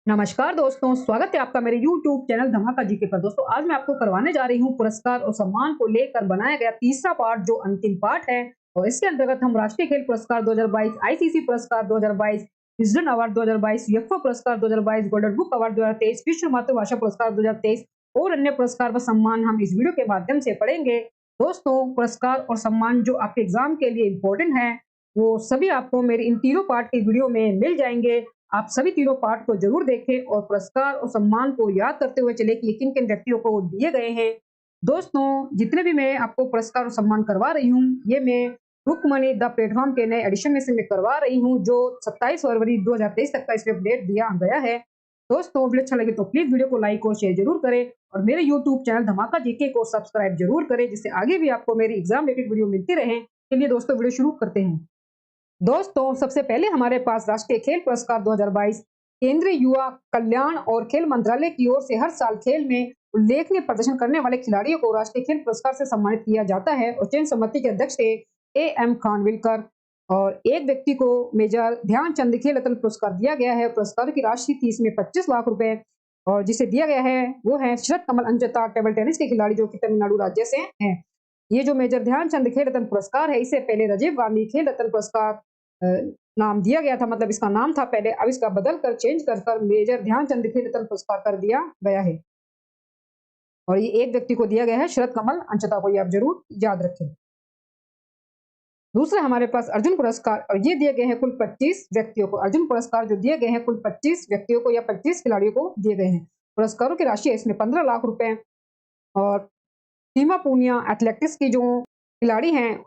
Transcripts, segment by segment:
नमस्कार दोस्तों, स्वागत है आपका मेरे YouTube चैनल धमाका जीके पर। दोस्तों आज मैं आपको करवाने जा रही हूँ पुरस्कार और सम्मान को लेकर बनाया गया तीसरा पार्ट, जो अंतिम पार्ट है। और इसके अंतर्गत हम राष्ट्रीय खेल पुरस्कार 2022, आईसीसी पुरस्कार 2022, विजडन अवार्ड 2022, यूएफए पुरस्कार 2022, गोल्डन बुक अवार्ड 2023, विश्व मातृभाषा पुरस्कार 2023 और अन्य पुरस्कार व सम्मान हम इस वीडियो के माध्यम से पढ़ेंगे। दोस्तों, पुरस्कार और सम्मान जो आपके एग्जाम के लिए इम्पोर्टेंट है, वो सभी आपको मेरे इन तीनों पार्ट के वीडियो में मिल जाएंगे। आप सभी तीनों पार्ट को जरूर देखें और पुरस्कार और सम्मान को याद करते हुए चले कि ये किन किन व्यक्तियों को दिए गए हैं। दोस्तों, जितने भी मैं आपको पुरस्कार और सम्मान करवा रही हूँ, ये मैं बुक मनी द प्लेटफॉर्म के नए एडिशन में से मैं करवा रही हूँ, जो 27 फरवरी 2023 तक का इसमें अपडेट दिया गया है। दोस्तों, वीडियो अच्छा लगे तो प्लीज वीडियो को लाइक और शेयर जरूर करें और मेरे यूट्यूब चैनल धमाका जीके को सब्सक्राइब जरूर करें, जिससे आगे भी आपको मेरी एग्जाम रिलेटेड वीडियो मिलती रहे। चलिए दोस्तों, वीडियो शुरू करते हैं। दोस्तों, सबसे पहले हमारे पास राष्ट्रीय खेल पुरस्कार 2022 केंद्रीय युवा कल्याण और खेल मंत्रालय की ओर से हर साल खेल में उल्लेखनीय प्रदर्शन करने वाले खिलाड़ियों को राष्ट्रीय खेल पुरस्कार से सम्मानित किया जाता है। और चयन समिति के अध्यक्ष थे एम खानविलकर। और एक व्यक्ति को मेजर ध्यानचंद खेल रत्न पुरस्कार दिया गया है। पुरस्कार की राशि थी इसमें 25 लाख रुपए। और जिसे दिया गया है वो है शरद कमल अंचता, टेबल टेनिस के खिलाड़ी, जो कि तमिलनाडु राज्य से हैं। ये जो मेजर ध्यानचंद खेल रत्न पुरस्कार है, इसे पहले राजीव गांधी खेल रत्न पुरस्कार नाम दिया गया था, मतलब इसका नाम था पहले, अब इसका बदल कर चेंज कर मेजर ध्यानचंद खेल रत्न पुरस्कार कर दिया गया है। और ये एक व्यक्ति को दिया गया है, शरद कमल अंचता को, ये आप जरूर याद रखें। दूसरा हमारे पास अर्जुन पुरस्कार, और ये दिए गए हैं कुल 25 व्यक्तियों को। अर्जुन पुरस्कार जो दिए गए हैं कुल 25 व्यक्तियों को या 25 खिलाड़ियों को दिए गए हैं। पुरस्कारों की राशि है इसमें 15 लाख रुपए। और सीमा पूनिया एथलेटिक्स की जो खिलाड़ी हैं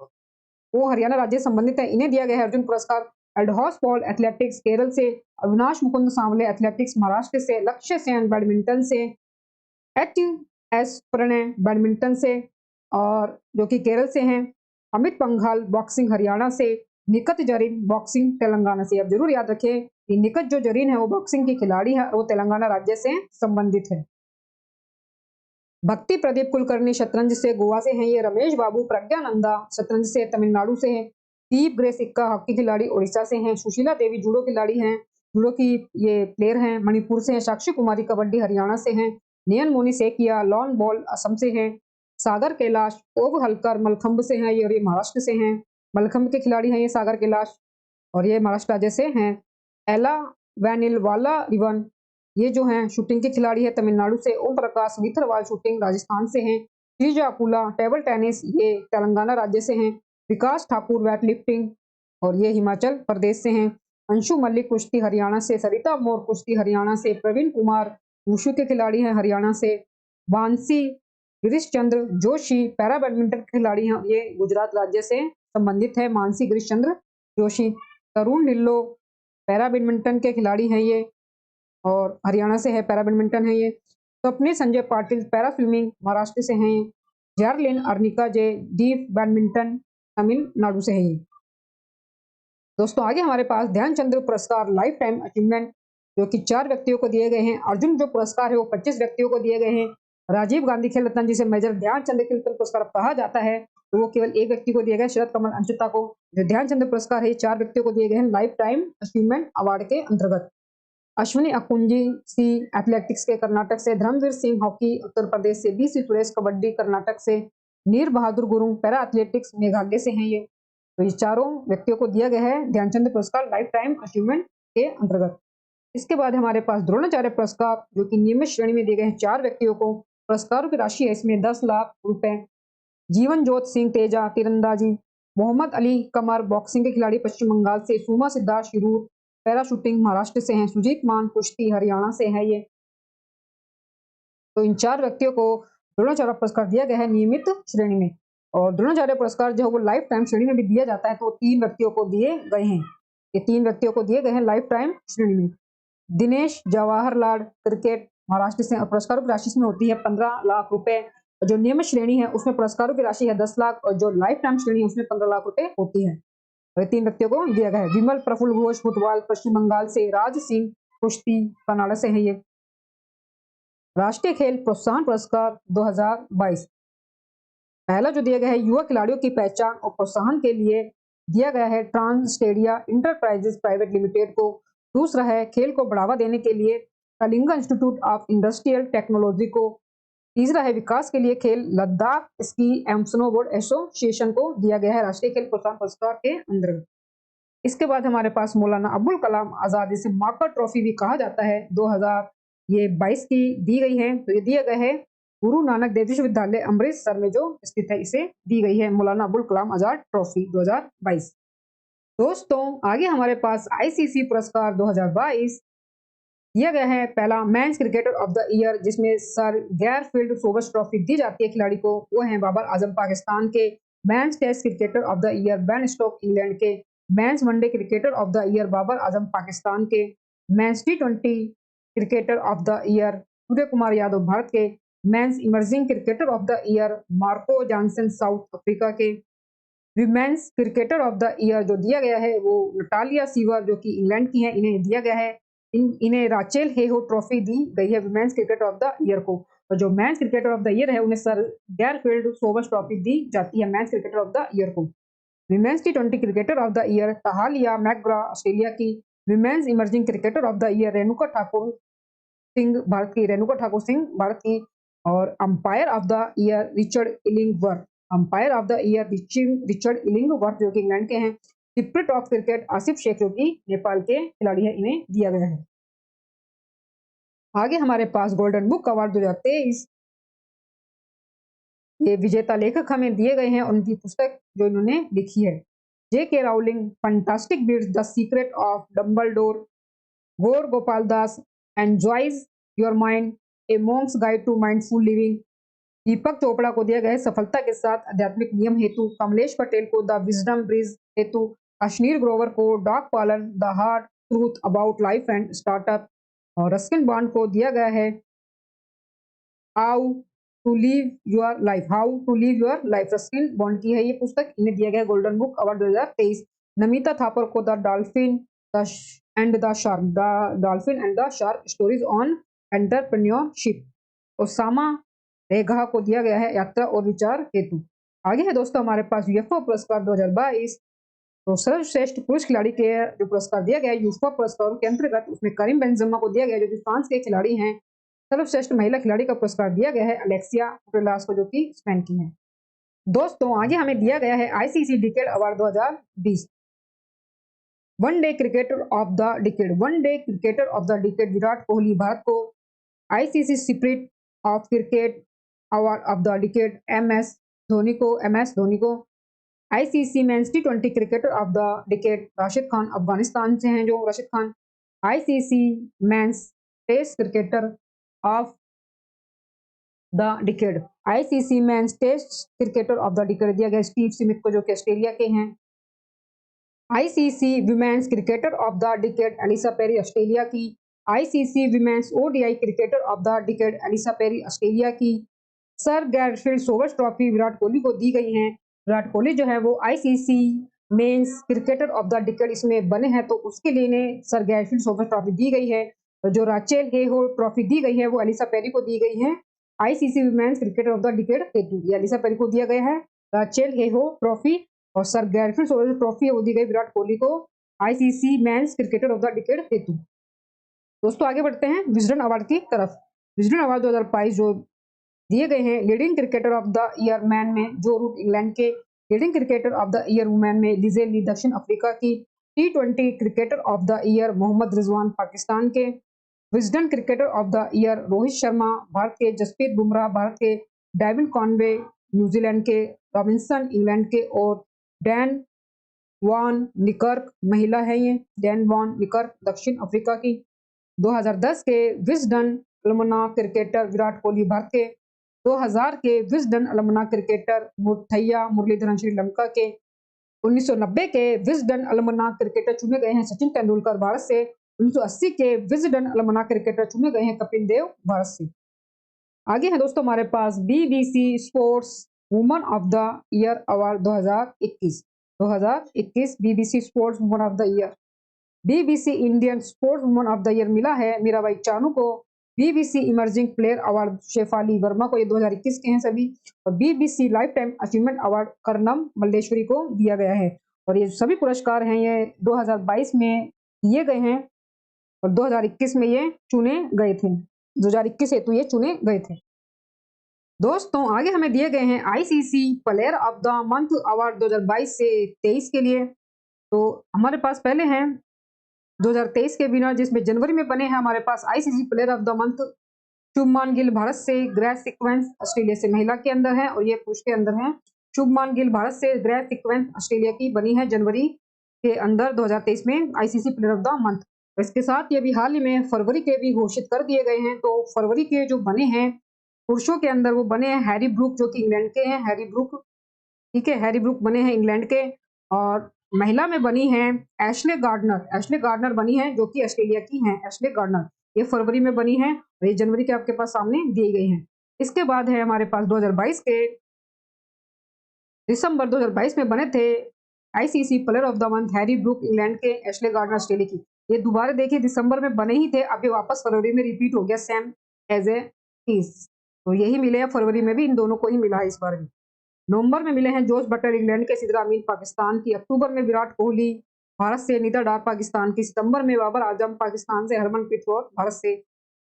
वो हरियाणा राज्य से संबंधित है, इन्हें दिया गया है अर्जुन पुरस्कार। एडहॉस पॉल एथलेटिक्स केरल से, अविनाश मुकुंद सांवले एथलेटिक्स महाराष्ट्र से, लक्ष्य सेन बैडमिंटन से, एच एस प्रणय बैडमिंटन से और जो कि केरल से हैं, अमित पंघाल बॉक्सिंग हरियाणा से, निकत जरीन बॉक्सिंग तेलंगाना से। अब जरूर याद रखें कि निकत जो जरीन है वो बॉक्सिंग की खिलाड़ी है, वो तेलंगाना राज्य से संबंधित है। भक्ति प्रदीप कुलकर्णी शतरंज से गोवा से हैं ये, रमेश बाबू प्रज्ञानंदा शतरंज से तमिलनाडु से हैं, दीप ग्रेस इक्का हॉकी खिलाड़ी ओडिशा से हैं, सुशीला देवी जूडो खिलाड़ी हैं, जूडो की ये प्लेयर हैं, मणिपुर से हैं, साक्षी कुमारी कबड्डी हरियाणा से हैं, नयन मोनी सेकिया लॉन बॉल असम से हैं, सागर कैलाश ओग हलकर मलखंब से हैं ये, और ये महाराष्ट्र से हैं, मलखंब के खिलाड़ी हैं ये सागर कैलाश, और ये महाराष्ट्र राज्य से हैं। एला वैनिल वाला रिवन, ये जो हैं शूटिंग के खिलाड़ी है तमिलनाडु से। ओम प्रकाश विथरवाल शूटिंग राजस्थान से हैं। श्रीजा अकुला टेबल टेनिस, ये तेलंगाना राज्य से हैं। विकास ठाकुर वेट लिफ्टिंग, और ये हिमाचल प्रदेश से हैं। अंशु मल्लिक कुश्ती हरियाणा से, सरिता मोर कुश्ती हरियाणा से, प्रवीण कुमार वुशु के खिलाड़ी हैं हरियाणा से, वांसी गिरीश चंद्र जोशी पैरा बैडमिंटन खिलाड़ी हैं, ये गुजरात राज्य से संबंधित है, मानसी गिरीश चंद्र जोशी। तरुण ढिल्लो पैरा बैडमिंटन के खिलाड़ी हैं ये, और हरियाणा से है, पैरा बैडमिंटन है ये। स्वप्निल संजय पाटिल पैरा स्विमिंग महाराष्ट्र से हैं। जैरलिन अर्निका जे डीप बैडमिंटन तमिलनाडु से है ये। दोस्तों, आगे हमारे पास ध्यानचंद पुरस्कार लाइफ टाइम अचीवमेंट, जो कि 4 व्यक्तियों को दिए गए हैं। अर्जुन जो पुरस्कार है वो 25 व्यक्तियों को दिए गए हैं। राजीव गांधी खेल रत्न, जिसे मेजर ध्यानचंद खेल रत्न पुरस्कार कहा जाता है, तो वो केवल एक व्यक्ति को दिया गया, शरद कमल अंचुता को। जो ध्यानचंद पुरस्कार है 4 व्यक्तियों को दिए गए हैं लाइफ टाइम अचीवमेंट अवार्ड के अंतर्गत। अश्विनी अकुंजी सी एथलेटिक्स के कर्नाटक से, धर्मवीर सिंह हॉकी उत्तर प्रदेश से, बीसी सुरेश कबड्डी कर्नाटक से, नीर बहादुर गुरुंग पैरा एथलेटिक्स मेघालय से हैं ये। तो ये चारों व्यक्तियों को दिया गया है ध्यानचंद पुरस्कार लाइफ टाइम अचीवमेंट के अंतर्गत। इसके बाद हमारे पास द्रोणाचार्य पुरस्कार, जो कि नियमित श्रेणी में दिए गए हैं 4 व्यक्तियों को। पुरस्कारों की राशि है इसमें 10 लाख रुपए। जीवन जोत सिंह तेजा तीरंदाजी, मोहम्मद अली कमर बॉक्सिंग के खिलाड़ी पश्चिम बंगाल से, सुमा सिद्धार्थ शिरूर पैरा शूटिंग महाराष्ट्र से हैं, सुजीत मान कुश्ती हरियाणा से है ये। तो इन 4 व्यक्तियों को द्रोणाचार्य पुरस्कार दिया गया है नियमित श्रेणी में। और द्रोणाचार्य पुरस्कार जो है वो लाइफ टाइम श्रेणी में भी दिया जाता है, तो 3 व्यक्तियों को दिए गए हैं। ये 3 व्यक्तियों को दिए गए हैं लाइफ टाइम श्रेणी में। दिनेश जवाहरलाल क्रिकेट महाराष्ट्र से, और पुरस्कारों की राशि इसमें होती है 15 लाख रुपए। और जो नियमित श्रेणी है उसमें पुरस्कारों की राशि है 10 लाख, और जो लाइफ टाइम श्रेणी है उसमें 15 लाख रुपए होती है। और 3 व्यक्तियों को दिया गया है। विमल प्रफुल्ल घोष फुटबॉल पश्चिम बंगाल से, राज सिंह कुश्ती कनाडा से है ये। राष्ट्रीय खेल प्रोत्साहन पुरस्कार 2022, पहला जो दिया गया है युवा खिलाड़ियों की पहचान और प्रोत्साहन के लिए दिया गया है Transstadia enterprises private limited को। दूसरा है खेल को बढ़ावा देने के लिए Kalinga institute of industrial technology को। तीसरा है विकास के लिए खेल लद्दाख स्की एवं स्नोबोर्ड एसोसिएशन को दिया गया है राष्ट्रीय खेल प्रोत्साहन पुरस्कार के अंतर्गत। इसके बाद हमारे पास मौलाना अब्दुल कलाम आजाद, जिसे माकर ट्रॉफी भी कहा जाता है, 2022 की दी गई है। तो ये दिया गया है गुरु नानक देव विश्वविद्यालय अमृतसर में जो स्थित है, इसे दी गई है मौलाना अब्दुल कलाम आजाद ट्रॉफी 2022। दोस्तों आगे हमारे पास आईसीसी पुरस्कार 2022 दिया गया है। पहला mains cricketer of the year, जिसमें सर गैरफील्ड सोबर्स ट्रॉफी दी जाती है खिलाड़ी को, वो है बाबर आजम पाकिस्तान के। Men's test cricketer of the year Ben Stokes England के। Men's one day cricketer of the year Babar Azam Pakistan के। मेंस टी20 cricketer of the year Surya Kumar Yadav Bharat के। Men's emerging cricketer of the year Marco Jansen South Africa के। Women's cricketer of the year जो दिया गया है वो नटालिया सीवर जो कि इंग्लैंड की है, इन्हें दिया गया है। इन्हें राचेल हेहो ट्रॉफी दी गई है women's cricketer of the year को। और जो men's cricketer of the year है उन्हें सर गैरफील्ड सोबर्स ट्रॉफी दी जाती है men's cricketer of the year को। विमेंस टी20 cricketer of the year Tahlia McGrath Australia की। Women's emerging cricketer of the year Renuka Thakur Singh Bharat की। रेणुका ठाकुर सिंह भारत की। और umpire of the year Richard Illingworth. Umpire of the year Richard Illingworth जो कि England के हैं। Spirit of cricket Asif Sheikh जो कि नेपाल के खिलाड़ी हैं, इन्हें दिया गया है। आगे हमारे पास गोल्डन बुक अवार्ड 2023, ये विजेता लेखक हमें दिए गए हैं, उनकी पुस्तक जो इन्होंने लिखी है। J.K. Rowling fantastic beasts the secret of Dumbledore. Gaur Gopal Das energize your mind a monk's guide to mindful living. Deepak Chopra को दिया गया है सफलता के साथ आध्यात्मिक नियम हेतु। कमलेश पटेल को द विजडम ब्रिज हेतु। अश्नीर ग्रोवर को Doglapan the hard truth about life and startup. और रस्किन बॉन्ड को दिया गया है how to live your life. How to live your life Ruskin Bond की है ये पुस्तक, इन्हें दिया गया golden book award 2023। Namita Thapar को the dolphin and the shark. The dolphin and the shark stories on entrepreneurship. Osama Rekha को दिया गया है यात्रा और विचार हेतु। आगे है दोस्तों हमारे पास यूएफओ पुरस्कार 2022। तो सर्वश्रेष्ठ पुरुष खिलाड़ी के जो पुरस्कार दिया गया है यूएफओ पुरस्कार के अंतर्गत, उसमें करीम बेंजेमा को दिया गया जो कि फ्रांस के खिलाड़ी हैं। सर्वश्रेष्ठ महिला खिलाड़ी का पुरस्कार दिया गया है अलेक्सिया पुटेलास को जो कि स्पेन की है। दोस्तों आगे हमें दिया गया है ICC decade award 2020। One day cricketer of the decade. One day cricketer of the decade Virat Kohli Bharat को। ICC spirit of cricket award of the decade M S Dhoni को। आईसीसी मेंस टी20 cricketer of the decade Rashid Khan Afghanistan से हैं जो Rashid Khan. ICC men's test cricketer of the decade. ICC men's test cricketer of the decade दिया गया Steve Smith को जो कि ऑस्ट्रेलिया के हैं। ICC women's cricketer of the decade Ellyse Perry Australia की। ICC women's ODI cricketer of the decade Ellyse Perry Australia की। Sir Garfield Sobers trophy Virat Kohli को दी गई है। विराट कोहली जो है वो ICC men's cricketer of the decade इसमें बने हैं, तो उसके लिए इन्हें सर गैरफील्ड सोबर्स ट्रॉफी दी गई है। और जो राचेल हेहो ट्रॉफी दी गई है वो एलिसा पेरी को दी गई है ICC women's cricketer of the decade हेतु। ये एलिसा पेरी को दिया गया है राचेल हेहो ट्रॉफी, और सर गैरफील्ड सोबर्स ट्रॉफी है वो दी गई विराट कोहली को ICC men's cricketer of the decade हेतु। दोस्तों आगे बढ़ते हैं विजडन अवार्ड की तरफ। विजडन अवार्ड 2022 जो दिए गए हैं leading cricketer of the year man में जो रूट इंग्लैंड के। Leading cricketer of the year women में लिजे ली दक्षिण अफ्रीका की। टी20 cricketer of the year Mohammad Rizwan Pakistan के। Wisden cricketer of the year Rohit Sharma Bharat के। जसप्रीत बुमराह भारत के। डेविन कॉनवे न्यूजीलैंड के। रॉबिन्सन इंग्लैंड के। और डैन वॉन निकर्क महिला है ये, डैन वॉन निकर्क दक्षिण अफ्रीका की। 2010 के विजडन अलमना क्रिकेटर विराट कोहली भारत के। 2000 के विजडन अलमना क्रिकेटर मुथैया मुरलीधरन श्रीलंका के। 1990 के विजडन अलमना क्रिकेटर चुने गए हैं सचिन तेंदुलकर भारत से। 1980 के विजडन अलमना क्रिकेटर चुने गए हैं कपिल देव भारत से। आगे है दोस्तों हमारे पास BBC sports woman of the year award 2021। BBC sports woman of the year. BBC Indian sports woman of the year मिला है मीराबाई चानू को। BBC emerging player award Shafali Verma को, ये 2021 के हैं सभी। और BBC lifetime achievement award Karnam Malleswari को दिया गया है। और ये सभी पुरस्कार हैं ये 2022 में दिए गए हैं और 2021 में ये चुने गए थे, 2021 हेतु ये चुने गए थे। दोस्तों आगे हमें दिए गए हैं ICC player of the month award 2022 से 23 के लिए। तो हमारे पास पहले हैं 2023 के विनर, जिसमें जनवरी में बने हैं हमारे पास ICC player of the month Shubman Gill Bharat से, ग्रेस सीक्वेंस ऑस्ट्रेलिया से महिला के अंदर है और ये पुरुष के अंदर है। शुभमान गिल भारत से, ग्रेस सीक्वेंस ऑस्ट्रेलिया की बनी है जनवरी के अंदर 2023 में ICC player of the month. इसके साथ ये अभी हाल ही में फरवरी के भी घोषित कर दिए गए हैं। तो फरवरी के जो बने हैं पुरुषों के अंदर वो बने हैं हैरी ब्रूक, जो कि इंग्लैंड के हैं, हैरी ब्रूक, ठीक है, हैरी ब्रूक बने हैं इंग्लैंड के। और महिला में बनी है एशले गार्डनर, एशले गार्डनर बनी है जो कि ऑस्ट्रेलिया की हैं, एशले गार्डनर, ये फरवरी में बनी है और ये जनवरी के आपके पास सामने दी गई हैं। इसके बाद है हमारे पास 2022 के दिसंबर 2022 में बने थे ICC player of the month Harry Brook England के, एशले गार्डनर ऑस्ट्रेलिया की। ये दोबारा देखिए दिसंबर में बने ही थे, अभी वापस फरवरी में रिपीट हो गया सेम एज ए पीस। तो यही मिले हैं फरवरी में भी, इन दोनों को ही मिला है इस बार भी। नवंबर में मिले हैं जोश बटलर इंग्लैंड के, सिद्रा अमीन पाकिस्तान की। अक्टूबर में विराट कोहली भारत से, नीता डार पाकिस्तान की। सितंबर में बाबर आजम पाकिस्तान से, हरमनप्रीत कौर भारत से।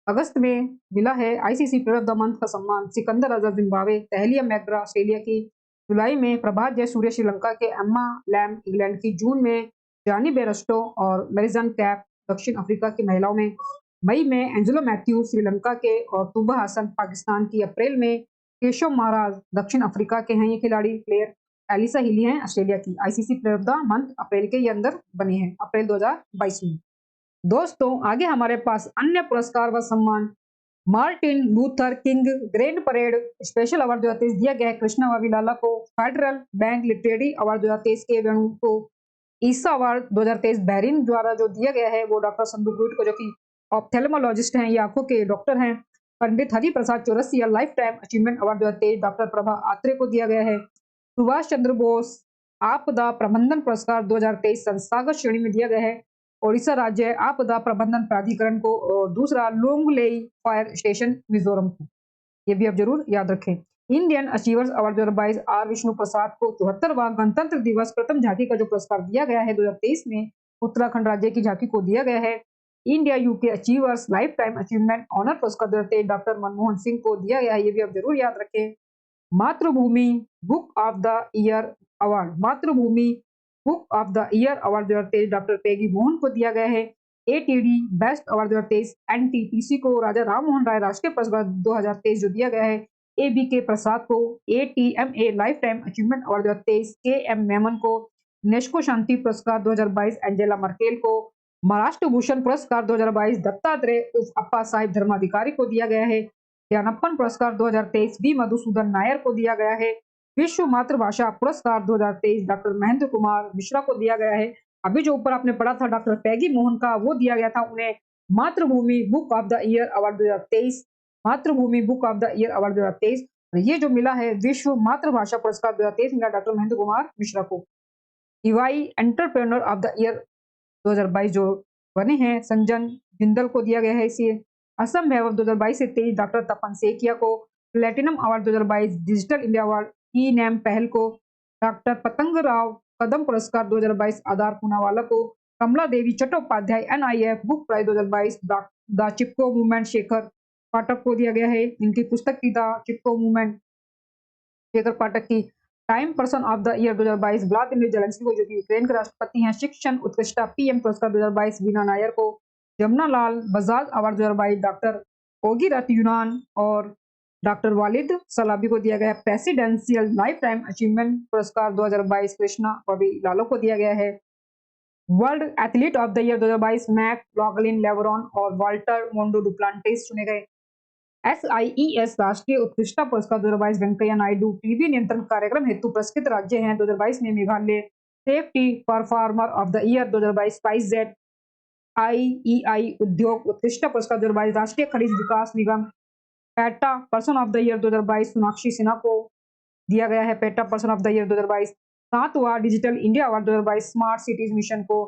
अगस्त में मिला है ICC player of the month का सम्मान सिकंदर रजा जिम्बाब्वे, तहलिया मैकग्रा ऑस्ट्रेलिया की। जुलाई में प्रभात जयसूर्य श्रीलंका के, एम्मा लैम इंग्लैंड की। जून में जानी बेरस्टो और मेरिजन कैप दक्षिण अफ्रीका की महिलाओं में। मई में एंजेलो मैथ्यू श्रीलंका के और तुबा हसन पाकिस्तान की। अप्रैल में केशव महाराज दक्षिण अफ्रीका के हैं ये खिलाड़ी, प्लेयर। एलिसा हिली हैं ऑस्ट्रेलिया की। ICC player of the month अप्रैल के ये अंदर बने हैं, अप्रैल 2022 में। दोस्तों आगे हमारे पास अन्य पुरस्कार व सम्मान Martin Luther king grand parade special award 2023 दिया गया है कृष्णा वाविलाला को। फेडरल बैंक लिटरेरी अवार्ड 2023 के वेणु को। ईसा अवार्ड 2023 बहरीन द्वारा जो दिया गया है वो डॉक्टर संदू गुट को, जो कि ऑप्थेल्मोलॉजिस्ट हैं, ये आंखों के डॉक्टर हैं। Pandit Hari Prasad Chaurasia lifetime achievement award 2023 doctor Prabha Atre को दिया गया है। सुभाष चंद्र बोस आपदा प्रबंधन पुरस्कार 2023 संस्थागत श्रेणी में दिया गया है ओडिशा राज्य आपदा प्रबंधन प्राधिकरण को, और दूसरा लोंगलेई फायर स्टेशन मिजोरम को। ये भी आप जरूर याद रखें। Indian achievers award 2022 R Vishnu Prasad को 74वां गणतंत्र दिवस प्रथम झांकी का जो पुरस्कार दिया गया है 2023 में उत्तराखंड राज्य की झांकी को दिया गया है। India UK achievers lifetime achievement honour पुरस्कार 2023 डॉक्टर मनमोहन सिंह को दिया गया है, ये भी आप जरूर याद रखें। Mathrubhumi book of the year award, Mathrubhumi book of the year award 2023 doctor Peggy Mohan को दिया गया है। एटीडी बेस्ट अवार्ड 2023 एनटीपीसी को राजा राम मोहन राय राष्ट्रीय पुरस्कार 2023 जो दिया गया है। एबी के प्रसाद को A T M A life time achievement award 2023, के एम मेमन को नेस्को शांति पुरस्कार 2022, एंजेला मर्केल को महाराष्ट्र भूषण पुरस्कार 2022 दत्तात्रेय उर्फ अप्पा साहिब धर्माधिकारी को दिया गया है। ज्ञानप्पन पुरस्कार 2023 वी मधुसूदन नायर को दिया गया है। विश्व मातृभाषा पुरस्कार 2023 डॉक्टर महेंद्र कुमार मिश्रा को दिया गया है। अभी जो ऊपर आपने पढ़ा था डॉक्टर पैगी मोहन का, वो दिया गया था उन्हें मातृभूमि book of the year award 2023, मातृभूमि book of the year award 2023। ये जो मिला है विश्व मातृभाषा पुरस्कार 2023 मिला डॉक्टर महेंद्र कुमार मिश्रा को। EY entrepreneur of the year 2022 जो बने हैं संजन जिंदल को दिया गया है इसे। असम वैभव 2022 से 23 डॉक्टर तपन सेकिया को। Platinum award 2022 digital India award e NAM पहल को। डॉक्टर पतंग राव कदम पुरस्कार 2022 आधार पूनावाला को। Kamala Devi Chattopadhyay NIF book prize 2022 the Chipko movement Shekhar Pathak को दिया गया है। इनकी पुस्तक थी द चिपको मूवमेंट, शेखर पाठक की। Time person of the year 2022 Vladimir Zelensky को, जो कि यूक्रेन के राष्ट्रपति हैं। शिक्षण उत्कृष्टता पीएम पुरस्कार 2022 वीना नायर को। जमुना लाल बजाज अवार्ड 2022 डॉक्टर ओगीरथ यूनान और डॉक्टर वालिद सलाबी को दिया गया है। प्रेसिडेंशियल लाइफ टाइम अचीवमेंट पुरस्कार 2022 कृष्णा बॉबी लालो को दिया गया है। World athlete of the year 2022 McLaughlin Levrone और वाल्टर मोंडो डुप्लांटिस चुने गए। SIES राष्ट्रीय उत्कृष्टता पुरस्कार 2022 वेंकैया नायडू। टीबी नियंत्रण कार्यक्रम हेतु पुरस्कृत राज्य हैं 2022 में Meghalaya. Safety performer of the year 2022 SpiceJet. IEI उद्योग उत्कृष्टता पुरस्कार 2022 राष्ट्रीय खनिज विकास निगम। PETA person of the year 2022 Sonakshi Sinha को दिया गया है, PETA person of the year 2022। 7वां digital India award 2022 smart cities mission को।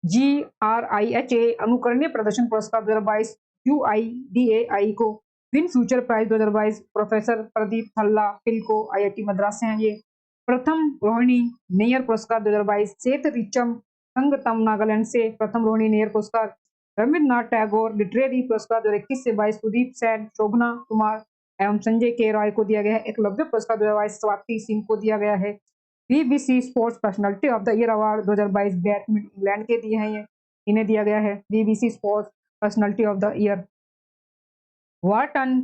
GRIHA अनुकरणीय प्रदर्शन पुरस्कार 2022 UIDAI को। VinFuture prize 2022 professor Pradeep Thalappil को, IIT मद्रास से हैं ये। प्रथम रोहिणी मेयर पुरस्कार 2022 सेठ रिचम संगतम नागालैंड से, प्रथम रोहिणी नेयर पुरस्कार रविन्द्रनाथ टैगोर लिटरेरी पुरस्कार 2021 से 22 सुदीप सेन, शोभना कुमार एवं संजय के राय को दिया गया है। एकलव्य पुरस्कार 2022 स्वाति सिंह को दिया गया है। BBC sports personality of the year award 2022 badminton England के दिए हैं, ये इन्हें दिया गया है BBC sports personality of the year. Wharton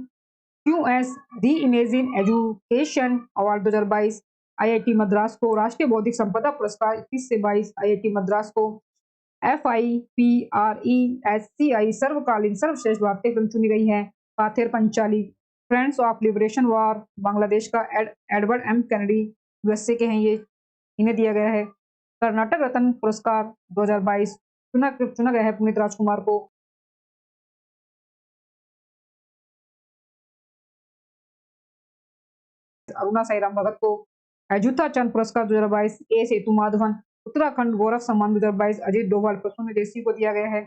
QS reimagine education award 2022 IIT Madras को। राष्ट्रीय बौद्धिक संपदा पुरस्कार 21 से 22 आईआईटी मद्रास को। FIPRESCI सर्वकालीन सर्वश्रेष्ठ भारतीय फिल्म चुनी गई है Pather Panchali. Friends of liberation war Bangladesh का एडवर्ड एम कैनेडी यूएसए के हैं, ये इन्हें दिया गया है। कर्नाटक रत्न पुरस्कार 2022 चुना गया है पुनीत राजकुमार को। अरुणा साईराम भगत को। अजूता चंद पुरस्कार 2022 ए सेतु माधवन। उत्तराखंड गौरव सम्मान 2022 अजीत डोभाल प्रसून देसी को दिया गया है।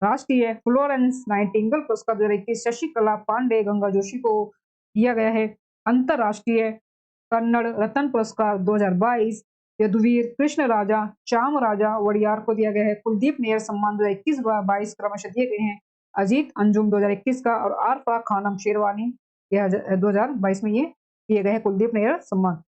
राष्ट्रीय फ्लोरेंस नाइटिंगेल पुरस्कार 2021 शशिकला पांडे गंगा जोशी को दिया गया है। अंतरराष्ट्रीय कन्नड़ रत्न पुरस्कार 2022 यदुवीर कृष्ण राजा चाम राजा वड़ियार को दिया गया है। कुलदीप नैयर सम्मान 2021-22 क्रमशः दिए गए हैं। अजीत अंजुम 2021 का और आरफा खानम शेरवानी 2022 में ये दिए गए हैं कुलदीप नैयर सम्मान।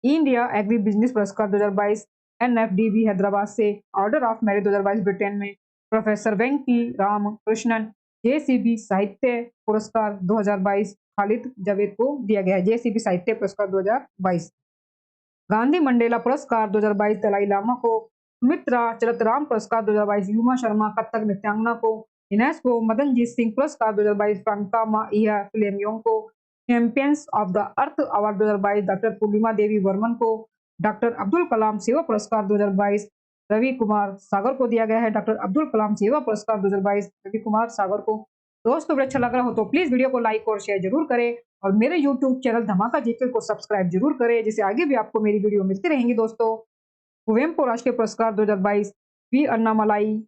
इंडिया एग्री बिजनेस पुरस्कार 2022 NFDB हैदराबाद से। ऑर्डर ऑफ मेरिट 2022 ब्रिटेन में प्रोफेसर वेंकी राम कृष्णन। JCB साहित्य पुरस्कार 2022 खालिद जावेद को दिया गया है। JCB साहित्य पुरस्कार 2022। गांधी मंडेला पुरस्कार 2022 दलाई लामा को। सुमित्रा चलतराम पुरस्कार 2022 युमा शर्मा कथक नृत्यांगना को। यूनेस्को मदनजीत सिंह पुरस्कार 2022 फ्रांका माइया फिलेमियोंग को। Champions of the earth award 2022 doctor Purnima Devi Barman को। डॉक्टर अब्दुल कलाम सेवा पुरस्कार 2022 रवि कुमार सागर को दिया गया है। डॉक्टर अब्दुल कलाम सेवा पुरस्कार 2022 रवि कुमार सागर को। दोस्तों अगर अच्छा लग रहा हो तो प्लीज वीडियो को लाइक और शेयर जरूर करें और मेरे यूट्यूब चैनल धमाका जीके को सब्सक्राइब जरूर करें, जिससे आगे भी आपको मेरी वीडियो मिलती रहेंगी। दोस्तों कुवेम्पु राष्ट्रीय पुरस्कार 2022 वी अन्नामलाई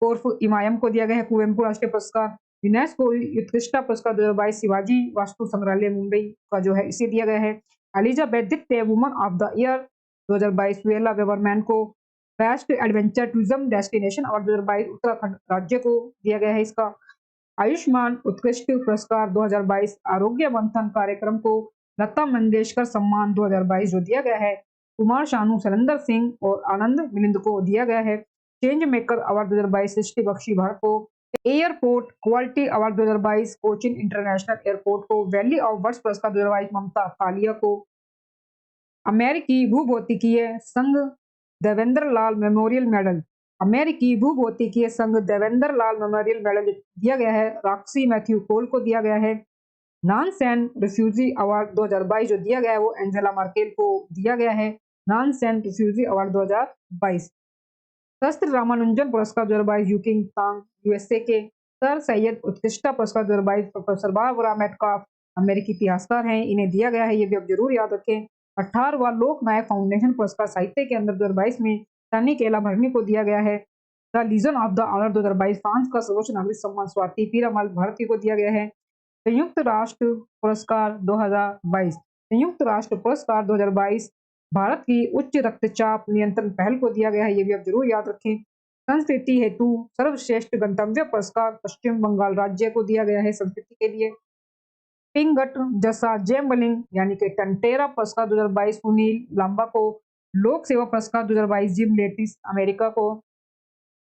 उर्फ इमायम को दिया गया है कुवेम्पु राष्ट्रीय पुरस्कार। यूनेस्को उत्कृष्ट पुरस्कार 2022 शिवाजी वास्तु संग्रहालय मुंबई का जो है इसे दिया गया है। एलिजाबेथ द्वितीय वुमन ऑफ द ईयर 2022 वेला वेवरमैन को। Best adventure tourism destination award 2022 Uttarakhand राज्य को दिया गया है इसका। आयुष्मान उत्कृष्ट पुरस्कार 2022 आरोग्य मंथन कार्यक्रम को। लता मंगेशकर सम्मान 2022 जो दिया गया है कुमार शानू सरिंदर सिंह और आनंद मिलिंद को दिया गया है। चेंज मेकर अवार्ड 2022 सृष्टि बख्शी भारत को। Airport quality award 2022 Cochin international airport को। वैली ऑफ वर्ड्स पुरस्कार 2022 ममता कालिया को। अमेरिकी भूभौतिकीय संघ देवेंद्र लाल मेमोरियल मेडल। अमेरिकी भूभौतिकीय संघ देवेंद्र लाल मेमोरियल मेडल दिया गया है रॉक्सी मैथ्यू कोल को दिया गया है। नॉन-सेन रिफ्यूजी अवार्ड 2022 जो दिया गया है वो एंजेला मर्केल को दिया गया है। नॉन-सेन रिफ्यूजी अवार्ड 2022। शस्त्र रामानुजन पुरस्कार 2022 यूकिंग तांग यूएसए के। सर सैयद उत्कृष्ट पुरस्कार 2022 प्रोफेसर बारबरा मेटकाफ अमेरिकी इतिहासकार हैं, इन्हें दिया गया है, ये भी आप जरूर याद रखें। 18वां लोक नायक फाउंडेशन पुरस्कार साहित्य के अंदर 2022 में सन्नी केला भरनी को दिया गया है। The legion of the honour 2022 France का सर्वोच्च नागरिक सम्मान स्वाति पीरामल भारती को दिया गया है। संयुक्त राष्ट्र पुरस्कार 2022 संयुक्त राष्ट्र पुरस्कार 2022 भारत की उच्च रक्तचाप नियंत्रण पहल को दिया गया है, ये भी आप जरूर याद रखें। संस्कृति हेतु सर्वश्रेष्ठ गंतव्य पुरस्कार पश्चिम बंगाल राज्य को दिया गया है संस्कृति के लिए। पिंगट जसा जेम्बलिंग यानी कि टंटेरा पुरस्कार 2022 सुनील लांबा को। लोक सेवा पुरस्कार 2022 जिम लेटिस अमेरिका को।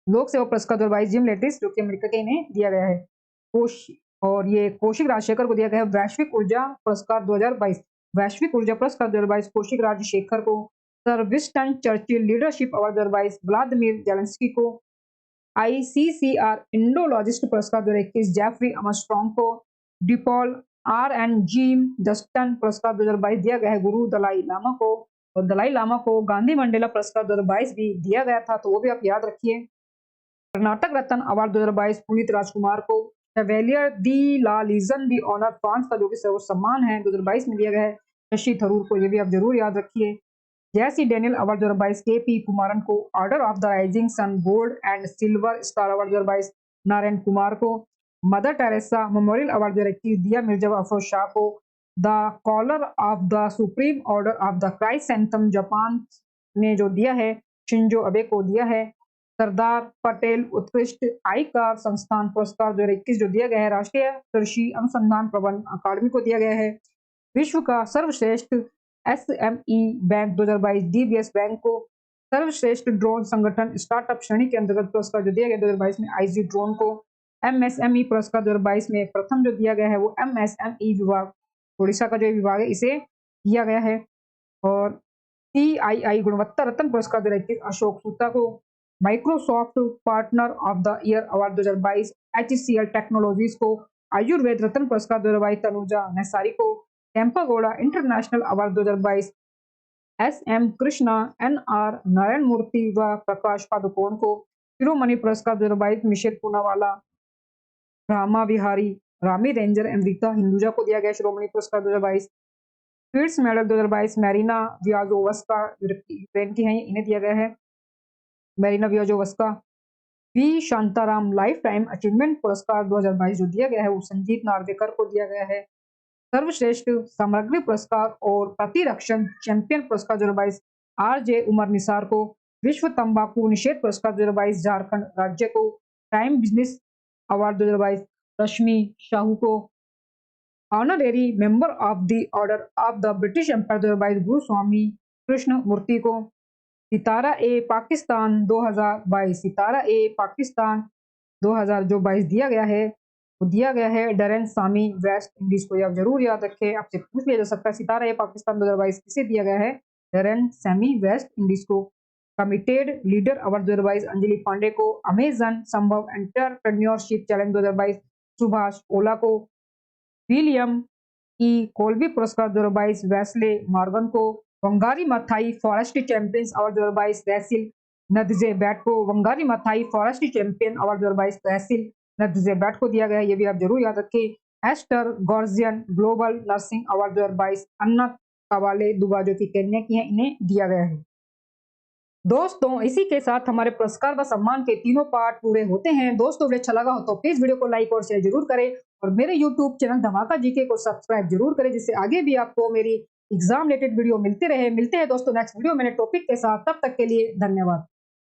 लोक सेवा पुरस्कार 2022 जिम लेटिस जो कि अमेरिका के इन्हें दिया गया है। और ये कौशिक राजशेखर को दिया गया है। वैश्विक ऊर्जा पुरस्कार 2022 वैश्विक ऊर्जा पुरस्कार 2022 कौशिक राजशेखर को। Sir Winston Churchill leadership award 2022 Vladimir Zelensky को। ICCR इंडोलॉजिस्ट पुरस्कार 2021 जेफरी आर्मस्ट्रॉन्ग को। डिपॉल R&G जस्टन पुरस्कार 2022 दिया गया है गुरु दलाई लामा को। और दलाई लामा को गांधी मंडेला पुरस्कार 2022 भी दिया गया था, तो वो भी आप याद रखिए। कर्नाटक रत्न अवार्ड 2022 पुनीत राजकुमार को। शेवेलियर दी ला लीजन दी ऑनर फ्रांस का जो कि सर्वोच्च सम्मान है 2022 में दिया गया है शशि थरूर को, ये भी आप जरूर याद रखिए। जैसी डेनियल अवार्ड 2022 KP कुमारन को। Order of the rising sun gold and silver star award 2022 Narayan Kumar को। मदर टेरेसा मेमोरियल अवार्ड 2021 दिया मिर्जा अफरोज शाह को। The collar of the supreme order of the Christ एंथम जापान ने जो दिया है शिंजो अबे को दिया है। सरदार पटेल उत्कृष्ट आयकर संस्थान पुरस्कार 2021 जो दिया गया है राष्ट्रीय कृषि अनुसंधान प्रबंध अकादमी को दिया गया है। विश्व का सर्वश्रेष्ठ एसएमई बैंक 2022 डीबीएस बैंक को, सर्वश्रेष्ठ ड्रोन संगठन स्टार्टअप श्रेणी के अंतर्गत पुरस्कार जो दिया गया 2022 में आईजी ड्रोन को। एमएसएमई पुरस्कार 2022 में प्रथम जो दिया गया है वो एमएसएमई विभाग उड़ीसा का जो विभाग है इसे दिया गया है। और सीआईआई गुणवत्ता रत्न पुरस्कार 2021 अशोक सूता को। Microsoft partner of the year award 2022 HCL technologies को। आयुर्वेद रत्न पुरस्कार 2022 तनुजा नेसारी को। Kempegowda international award 2022 SM Krishna, NR Narayana Murthy व प्रकाश पादुकोण को। शिरोमणि पुरस्कार 2022 मिशेल पूनावाला, रामा विहारी, रामी रेंजर अमृता हिंदुजा को दिया गया शिरोमणि पुरस्कार 2022। Fields medal 2022 Maryna Viazovska Ukraine की हैं, इन्हें दिया गया है। Maryna Viazovska. V Shantaram lifetime achievement पुरस्कार 2022 जो दिया गया है वो संजीत नार्वेकर को दिया गया है। सर्वश्रेष्ठ सामग्री पुरस्कार और प्रतिरक्षण चैंपियन पुरस्कार 2022 आरजे उमर निसार को। विश्व तंबाकू निषेध पुरस्कार 2022 झारखंड राज्य को। Time business award 2022 Rashmi Sahu को। Honorary member of the order of the British empire 2022 Guru स्वामी कृष्ण मूर्ति को। सितारा ए पाकिस्तान 2022, सितारा ए पाकिस्तान 2000 जो 22 दिया गया है वो दिया गया है डरेन सामी वेस्ट इंडीज को। आप जरूर याद रखें, आपसे पूछ लिया जा सकता है सितारा ए पाकिस्तान 2022 किसे दिया गया है, डरेन सैमी वेस्ट इंडीज को। Committed leader award 2022 Anjali Pandey को। अमेजन संभव एंटरप्रेन्योरशिप चैलेंज 2022 सुभाष ओला को। विलियम ई कोलबी पुरस्कार 2022 वेस्ले मॉर्गन को। Wangari Maathai forestry champions award 2022 तहसील नदजे बैट को। Wangari Maathai forestry champion award 2022 तहसील नदजे बैट को दिया गया है, ये भी आप जरूर याद रखें। एस्टर गॉर्जियन ग्लोबल नर्सिंग अवार्ड 2022 अन्ना कवाले दुबा जो कि केन्या की हैं, इन्हें दिया गया है। दोस्तों इसी के साथ हमारे पुरस्कार व सम्मान के तीनों पार्ट पूरे होते हैं। दोस्तों वीडियो अच्छा लगा हो तो प्लीज वीडियो को लाइक और शेयर जरूर करें और मेरे यूट्यूब चैनल धमाका जीके को सब्सक्राइब जरूर करें, जिससे आगे भी आपको मेरी एग्जाम रिलेटेड वीडियो मिलते रहे। मिलते हैं दोस्तों नेक्स्ट वीडियो में नए टॉपिक के साथ, तब तक के लिए धन्यवाद।